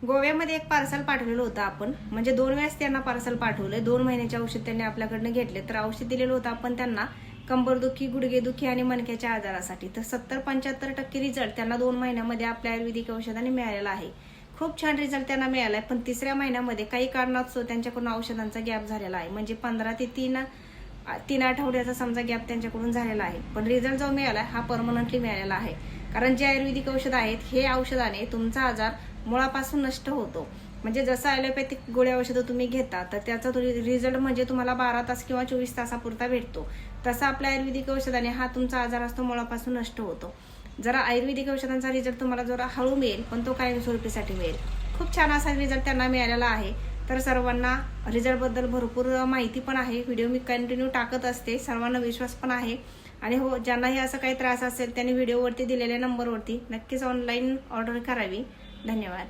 गोव्यामध्ये एक पार्सल पाठवलेलं होतं आपण, म्हणजे 2 वेळेस त्यांना पार्सल पाठवलं. 2 महिन्याचे औषध त्यांनी आपल्याकडनं घेतले. तर औषध दिलेलं होतं आपण त्यांना कंबरदुखी, गुडघेदुखी आणि मणक्याच्या आजारासाठी. तर 70-75% रिझल्ट त्यांना 2 महिन्यामध्ये आपल्या आयुर्वेदिक औषधाने मिळालेला आहे. खूप छान रिझल्ट त्यांना मिळालाय. पण 3ऱ्या महिन्यामध्ये काही कारणास्तव त्यांच्याकडून औषधांचा गॅप झालेला आहे. म्हणजे 15 ते 3 आठवड्याचा समजा गॅप त्यांच्याकडून झालेला आहे. पण रिझल्ट जो मिळाला हा परमनंटली मिळालेला आहे. कारण जे आयुर्वेदिक औषध आहेत हे औषधाने तुमचा आजार मुळापासून नष्ट होतो. म्हणजे जसं ॲलोपॅथिक गोळ्या औषधं तुम्ही घेता तर त्याचा रिझल्ट म्हणजे तुम्हाला 12 तास किंवा 24 तासापुरता भेटतो. तसा आपल्या आयुर्वेदिक औषधाने हा तुमचा आजार असतो मुळापासून नष्ट होतो. जरा आयुर्वेदिक औषधांचा रिझल्ट तुम्हाला जरा हळू मिळेल, पण तो कायमस्वरूपीसाठी मिळेल. खूप छान असा रिझल्ट त्यांना मिळालेला आहे. तर सर्वांना रिझल्टबद्दल भरपूर माहिती पण आहे. व्हिडिओ मी कंटिन्यू टाकत असते, सर्वांना विश्वास पण आहे. आणि हो, ज्यांनाही असं काही त्रास असेल त्यांनी व्हिडिओवरती दिलेल्या नंबरवरती नक्कीच ऑनलाईन ऑर्डर करावी. धन्यवाद.